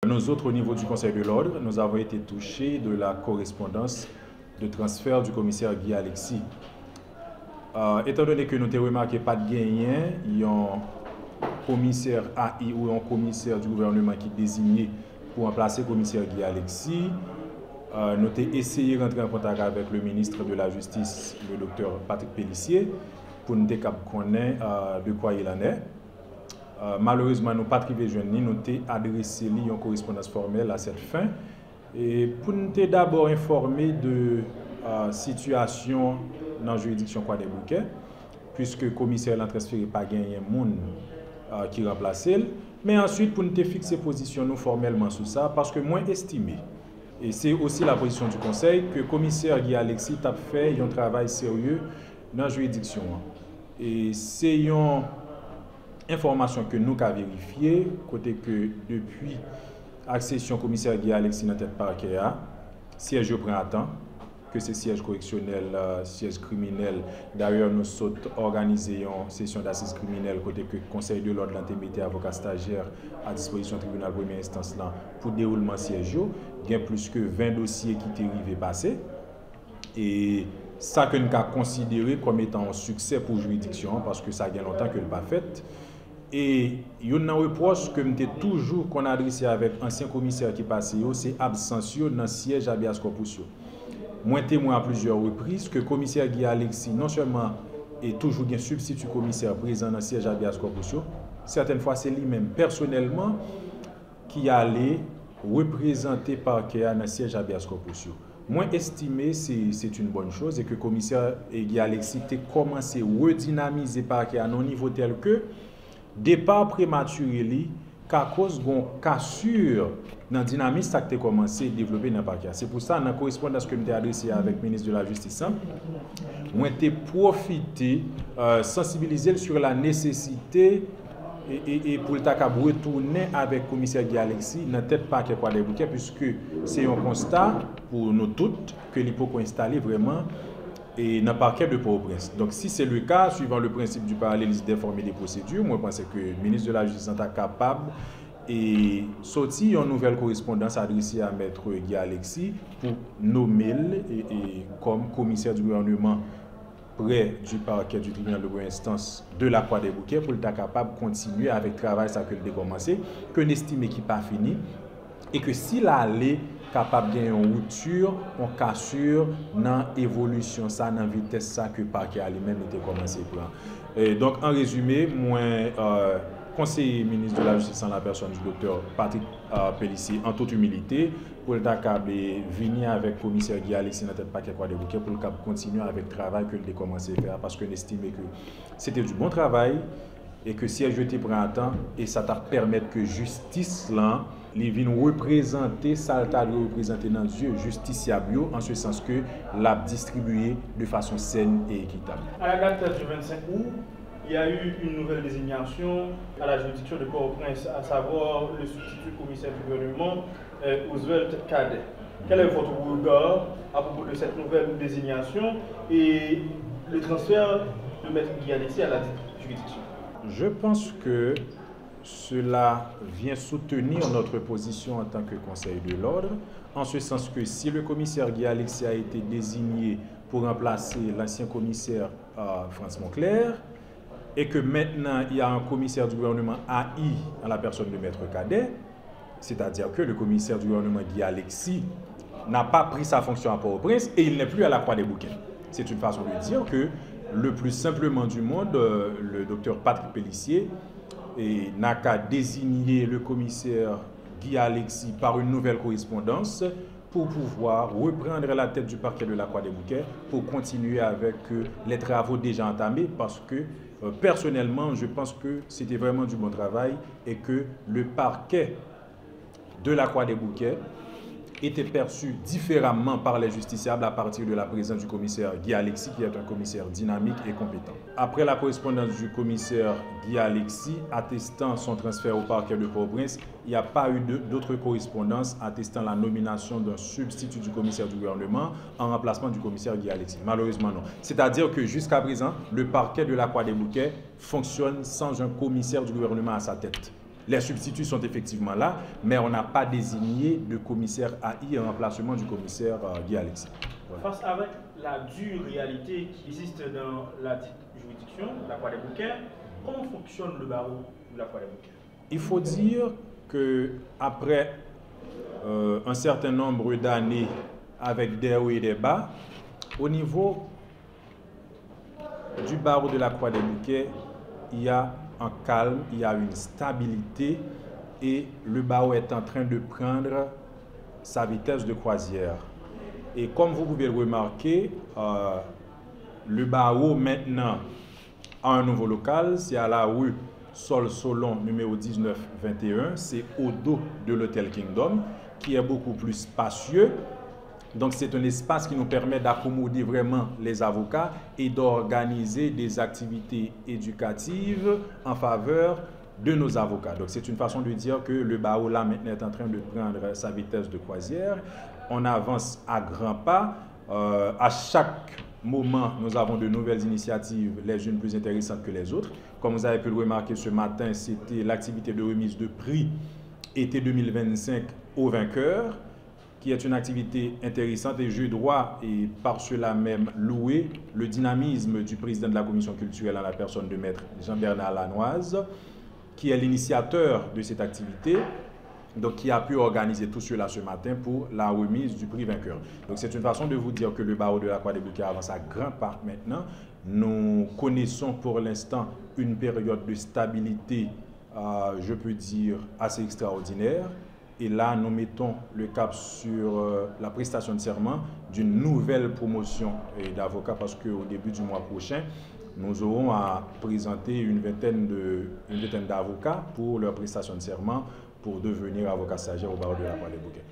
Nous autres, au niveau du Conseil de l'Ordre, nous avons été touchés de la correspondance de transfert du commissaire Guy Alexis. Étant donné que nous avons remarqué pas de gagnant, il y a un commissaire AI ou un commissaire du gouvernement qui est désigné pour remplacer le commissaire Guy Alexis. Nous avons essayé de rentrer en contact avec le ministre de la Justice, le docteur Patrick Pellissier, pour nous connaître de quoi il en est. Malheureusement, nous n'avons pas trouvé jeune, nous avons adressé une correspondance formelle à cette fin. Et pour nous d'abord informer de la situation dans la juridiction Croix des Bouquets, puisque le commissaire n'a transféré pas gagné monde qui remplace. Mais ensuite, pour nous fixer position nous formellement sur ça, parce que moi estimé, et c'est aussi la position du Conseil, que le commissaire Guy Alexis a fait un travail sérieux dans la juridiction. Et c'est une information que nous avons vérifiée, côté que depuis accession commissaire Guy Alexis dans tête parquet, siège prend à temps, que c'est siège correctionnel, siège criminel. D'ailleurs, nous sommes organisé une session d'assises criminelle, côté que le Conseil de l'Ordre l'intégration avocat stagiaire à disposition du tribunal première instance là, pour déroulement siège. Il y a plus que 20 dossiers qui sont arrivés passer. Et ça que nous avons considéré comme étant un succès pour la juridiction, parce que ça a longtemps que le pas fait. Et il y a un reproche que nous toujours qu'on a adressé avec ancien commissaire qui passé, c'est absence dans le siège habeas corpus. Moi témoin à plusieurs reprises que le commissaire Guy Alexis non seulement est toujours un substitut commissaire présent dans le siège habeas corpus, certaines fois c'est lui-même personnellement qui allait représenter parquet dans le siège habeas corpus. Moi estimé c'est une bonne chose et que le commissaire Guy Alexis a commencé à redynamiser parquet à un niveau tel que départ prématuré qu'à cause d'une cassure dans la dynamisme ça a commencé à développer dans le parquet. C'est pour ça, dans la correspondance que je m'ai adressée avec le ministre de la Justice, moi j'ai profité, sensibiliser sur la nécessité et pour le retourner avec le commissaire Guy Alexis dans la tête parquet Croix des Bouquets, puisque c'est un constat pour nous toutes que il faut installer vraiment et dans le parquet de Port-au-Prince. Donc si c'est le cas, suivant le principe du parallélisme d'informer des procédures, moi je pense que le ministre de la Justice est capable et sortir une nouvelle correspondance adressée à Maître Guy Alexis pour nommer comme commissaire du gouvernement près du parquet du tribunal de première instance de la Croix des Bouquets pour être capable de continuer avec le travail ça que le commencé, que n'estime qui pas fini et que s'il allait capable de gagner une rupture, une cassure dans l'évolution, dans la vitesse ça que le parquet lui-même était commencé. Donc en résumé, moi, conseiller ministre de la Justice en la personne du docteur Patrick Pellissier, en toute humilité, pour le capable venir avec le commissaire Guy Alexis dans tête parquet Croix des Bouquets pour le capable continuer avec le travail que il a commencé à faire parce que j'estimais que c'était du bon travail et que si je te prends temps et ça t'a permettre que justice là les vient représenter ça t'a représenter dans Dieu justiciable en ce sens que l'a distribué de façon saine et équitable. À la date du 25 août, il y a eu une nouvelle désignation à la juridiction de Port-au-Prince, à savoir le substitut commissaire du gouvernement, Oswald Cadet. Quel est votre regard à propos de cette nouvelle désignation et le transfert de Maître Guy Alexis à la juridiction? Je pense que cela vient soutenir notre position en tant que Conseil de l'Ordre, en ce sens que si le commissaire Guy Alexis a été désigné pour remplacer l'ancien commissaire France Moncler, et que maintenant il y a un commissaire du gouvernement AI en la personne de Maître Cadet, c'est-à-dire que le commissaire du gouvernement Guy Alexis n'a pas pris sa fonction à Port-au-Prince et il n'est plus à la Croix des Bouquets. C'est une façon de dire que le plus simplement du monde, le docteur Patrick Pellissier n'a qu'à désigner le commissaire Guy Alexis par une nouvelle correspondance pour pouvoir reprendre la tête du parquet de la Croix des Bouquets pour continuer avec les travaux déjà entamés parce que personnellement, je pense que c'était vraiment du bon travail et que le parquet de la Croix des Bouquets était perçu différemment par les justiciables à partir de la présence du commissaire Guy Alexis, qui est un commissaire dynamique et compétent. Après la correspondance du commissaire Guy Alexis attestant son transfert au parquet de Port-au-Prince, il n'y a pas eu d'autres correspondances attestant la nomination d'un substitut du commissaire du gouvernement en remplacement du commissaire Guy Alexis. Malheureusement, non. C'est-à-dire que jusqu'à présent, le parquet de la Croix des Bouquets fonctionne sans un commissaire du gouvernement à sa tête. Les substituts sont effectivement là, mais on n'a pas désigné de commissaire AI en remplacement du commissaire Guy Alexis. Voilà. Face avec la dure réalité qui existe dans la juridiction, la Croix des Bouquets, comment fonctionne le barreau de la Croix des Bouquets? Il faut dire qu'après un certain nombre d'années avec des hauts et des bas, au niveau du barreau de la Croix des Bouquets, il y a un calme, il y a une stabilité et le barreau est en train de prendre sa vitesse de croisière. Et comme vous pouvez le remarquer, le barreau maintenant a un nouveau local, c'est à la rue Sol Solon numéro 1921, c'est au dos de l'hôtel Kingdom, qui est beaucoup plus spacieux. Donc c'est un espace qui nous permet d'accommoder vraiment les avocats et d'organiser des activités éducatives en faveur de nos avocats. Donc c'est une façon de dire que le barreau là maintenant est en train de prendre sa vitesse de croisière. On avance à grands pas. À chaque moment, nous avons de nouvelles initiatives, les unes plus intéressantes que les autres. Comme vous avez pu le remarquer ce matin, c'était l'activité de remise de prix été 2025 aux vainqueurs, qui est une activité intéressante et je dois, et par cela même, louer le dynamisme du président de la commission culturelle en la personne de maître Jean-Bernard Lanoise, qui est l'initiateur de cette activité, donc qui a pu organiser tout cela ce matin pour la remise du prix vainqueur. Donc c'est une façon de vous dire que le barreau de la Croix des Bouquets avance à grands pas maintenant. Nous connaissons pour l'instant une période de stabilité, je peux dire, assez extraordinaire. Et là, nous mettons le cap sur la prestation de serment d'une nouvelle promotion d'avocats parce qu'au début du mois prochain, nous aurons à présenter une vingtaine d'avocats pour leur prestation de serment pour devenir avocat stagiaire au barreau de la Croix des Bouquets.